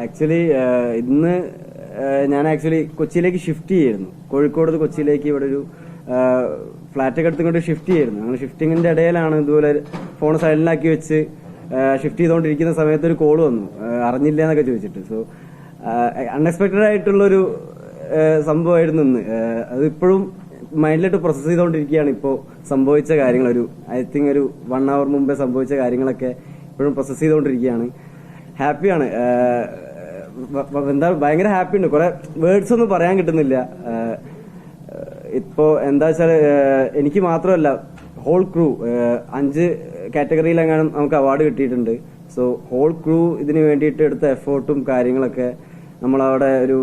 Actually ഇന്ന് ഞാൻ കൊച്ചിയിലേക്ക് ഷിഫ്റ്റ് ചെയ്യായിരുന്നു. കോഴിക്കോട് കൊച്ചിയിലേക്ക് ഇവിടെ ഒരു ഫ്ലാറ്റൊക്കെ എടുത്തുകൊണ്ട് ഷിഫ്റ്റ് ചെയ്യായിരുന്നു. ഞങ്ങൾ ഷിഫ്റ്റിങ്ങിന്റെ ഇടയിലാണ് ഇതുപോലെ ഫോൺ സൈലന്റാക്കി വെച്ച് ഷിഫ്റ്റ് ചെയ്തുകൊണ്ടിരിക്കുന്ന സമയത്ത് ഒരു കോൾ വന്നു, അറിഞ്ഞില്ല എന്നൊക്കെ ചോദിച്ചിട്ട്. സോ അൺഎക്സ്പെക്ടഡ് ആയിട്ടുള്ളൊരു സംഭവമായിരുന്നു ഇന്ന്. അത് ഇപ്പോഴും മൈൻഡിലിട്ട് പ്രോസസ് ചെയ്തുകൊണ്ടിരിക്കുകയാണ്. ഇപ്പോൾ സംഭവിച്ച കാര്യങ്ങൾ ഐ തിങ്ക് ഒരു 1 hour മുമ്പേ സംഭവിച്ച കാര്യങ്ങളൊക്കെ ഇപ്പോഴും പ്രോസസ് ചെയ്തുകൊണ്ടിരിക്കുകയാണ്. ഹാപ്പിയാണ്, എന്താ ഭയങ്കര ഹാപ്പി ഉണ്ട്. കുറെ വേർഡ്സ് ഒന്നും പറയാൻ കിട്ടുന്നില്ല. ഇപ്പോ എന്താ വെച്ചാൽ എനിക്ക് മാത്രമല്ല, ഹോൾ ക്രൂ 5 കാറ്റഗറിയിലെങ്ങാനും നമുക്ക് അവാർഡ് കിട്ടിയിട്ടുണ്ട്. സോ ഹോൾ ക്രൂ ഇതിന് വേണ്ടിയിട്ട് എടുത്ത എഫേർട്ടും കാര്യങ്ങളൊക്കെ, നമ്മളവിടെ ഒരു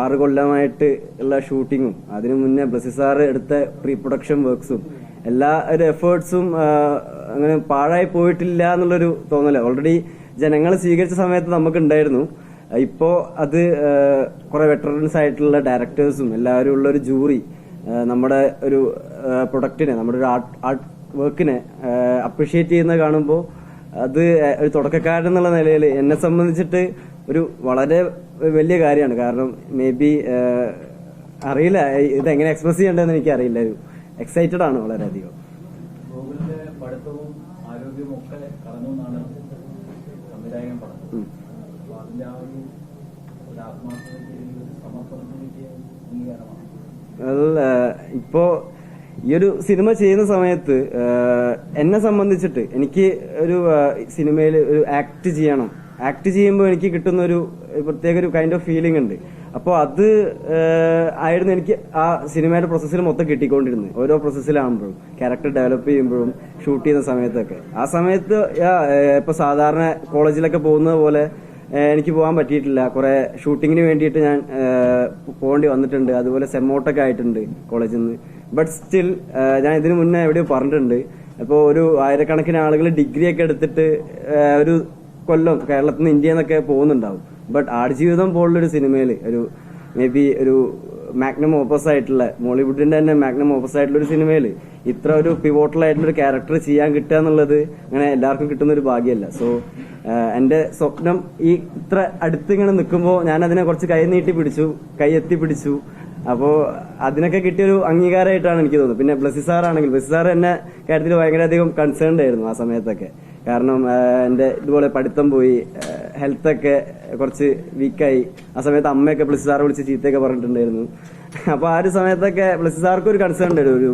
6 കൊല്ലമായിട്ട് ഉള്ള ഷൂട്ടിങ്ങും അതിനു മുന്നേ ബ്ലസി സാറ് എടുത്ത പ്രീ പ്രൊഡക്ഷൻ വർക്ക്സും എല്ലാ ഒരു എഫേർട്സും അങ്ങനെ പാഴായി പോയിട്ടില്ല എന്നുള്ളൊരു തോന്നല് ഓൾറെഡി ജനങ്ങൾ സ്വീകരിച്ച സമയത്ത് നമുക്കുണ്ടായിരുന്നു. ഇപ്പോ അത് കുറെ വെറ്ററൻസ് ആയിട്ടുള്ള ഡയറക്ടേഴ്സും എല്ലാവരും ഉള്ള ഒരു ജൂറി നമ്മുടെ ഒരു പ്രൊഡക്റ്റിനെ, നമ്മുടെ ഒരു ആർട്ട് വർക്കിനെ അപ്രീഷിയേറ്റ് ചെയ്യുന്നത് കാണുമ്പോൾ അത് ഒരു തുടക്കക്കാരൻ എന്നുള്ള നിലയിൽ എന്നെ സംബന്ധിച്ചിട്ട് ഒരു വളരെ വലിയ കാര്യമാണ്. കാരണം മേ ബി അറിയില്ല ഇതെങ്ങനെ എക്സ്പ്രസ് ചെയ്യേണ്ടതെന്ന് എനിക്ക് അറിയില്ല. ഒരു എക്സൈറ്റഡ് ആണ് വളരെയധികം. ഇപ്പോ ഈ ഒരു സിനിമ ചെയ്യുന്ന സമയത്ത് എന്നെ സംബന്ധിച്ചിട്ട് എനിക്ക് ഒരു സിനിമയിൽ ഒരു ആക്ട് ചെയ്യണം. ആക്ട് ചെയ്യുമ്പോൾ എനിക്ക് കിട്ടുന്ന ഒരു പ്രത്യേക ഒരു കൈൻഡ് ഓഫ് ഫീലിംഗ് ഉണ്ട്. അപ്പോൾ അത് ആയിരുന്നു എനിക്ക് ആ സിനിമയുടെ പ്രോസസ്സിൽ മൊത്തം കിട്ടിക്കൊണ്ടിരുന്നത്. ഓരോ പ്രോസസ്സിലാകുമ്പോഴും ക്യാരക്ടർ ഡെവലപ്പ് ചെയ്യുമ്പോഴും ഷൂട്ട് ചെയ്യുന്ന സമയത്തൊക്കെ. ആ സമയത്ത് ഇപ്പൊ സാധാരണ കോളേജിലൊക്കെ പോകുന്നത് പോലെ എനിക്ക് പോകാൻ പറ്റിയിട്ടില്ല. കുറെ ഷൂട്ടിങ്ങിന് വേണ്ടിയിട്ട് ഞാൻ പോകേണ്ടി വന്നിട്ടുണ്ട്. അതുപോലെ സെമ്മോട്ടൊക്കെ ആയിട്ടുണ്ട് കോളേജിൽ നിന്ന്. ബട്ട് സ്റ്റിൽ ഞാൻ ഇതിനു മുന്നേ എവിടെയോ പറഞ്ഞിട്ടുണ്ട്, ഇപ്പോൾ ഒരു 1000കണക്കിന് ആളുകൾ ഡിഗ്രി ഒക്കെ എടുത്തിട്ട് ഒരു കൊല്ലം കേരളത്തിൽ നിന്ന് ഇന്ത്യയിൽ നിന്നൊക്കെ പോകുന്നുണ്ടാവും. ബട്ട് ആടുജീവിതം പോലുള്ളൊരു സിനിമയിൽ ഒരു മേ ബി ഒരു മാഗ്നം ഓപ്പസ് ആയിട്ടുള്ള മോളിവുഡിന്റെ തന്നെ മാഗ്നം ഓപ്പസ് ആയിട്ടുള്ള ഒരു സിനിമയിൽ ഇത്ര ഒരു പിവോട്ടൽ ആയിട്ടുള്ള ഒരു ക്യാരക്ടർ ചെയ്യാൻ കിട്ടുക എന്നുള്ളത് അങ്ങനെ എല്ലാവർക്കും കിട്ടുന്ന ഒരു ഭാഗ്യമല്ല. സോ എന്റെ സ്വപ്നം ഈ ഇത്ര അടുത്ത് ഇങ്ങനെ നിൽക്കുമ്പോൾ ഞാൻ അതിനെ കുറച്ച് കൈ എത്തി പിടിച്ചു. അപ്പോ അതിനൊക്കെ കിട്ടിയൊരു അംഗീകാരമായിട്ടാണ് എനിക്ക് തോന്നുന്നത്. പിന്നെ ബ്ലസി സാർ എന്നെ കാര്യത്തിൽ ഭയങ്കരധികം കൺസേൺഡ് ആയിരുന്നു ആ സമയത്തൊക്കെ. കാരണം എന്റെ ഇതുപോലെ പഠിത്തം പോയി, ഹെൽത്തൊക്കെ കുറച്ച് വീക്കായി. ആ സമയത്ത് അമ്മയൊക്കെ ബ്ലസി സാറെ വിളിച്ച് ചീത്തയൊക്കെ പറഞ്ഞിട്ടുണ്ടായിരുന്നു. അപ്പൊ ആ ഒരു സമയത്തൊക്കെ ബ്ലസി സാർക്ക് ഒരു കൺസേൺ ഉണ്ടായിരുന്നു, ഒരു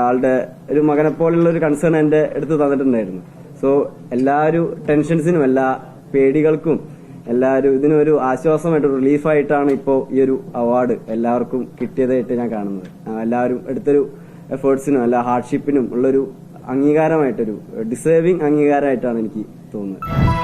ആളുടെ ഒരു മകനെ പോലുള്ള ഒരു കൺസേൺ എന്റെ അടുത്ത് തന്നിട്ടുണ്ടായിരുന്നു. സോ എല്ലാ ഒരു ടെൻഷൻസിനും എല്ലാ പേടികൾക്കും എല്ലാവരും ഇതിനൊരു ആശ്വാസമായിട്ട് റിലീഫായിട്ടാണ് ഇപ്പോൾ ഈ ഒരു അവാർഡ് എല്ലാവർക്കും കിട്ടിയതായിട്ട് ഞാൻ കാണുന്നത്. എല്ലാവരും എടുത്തൊരു എഫേർട്സിനും എല്ലാ ഹാർഡ്ഷിപ്പിനും ഉള്ളൊരു അംഗീകാരമായിട്ടൊരു ഡിസേർവിംഗ് അംഗീകാരമായിട്ടാണ് എനിക്ക് തോന്നുന്നത്.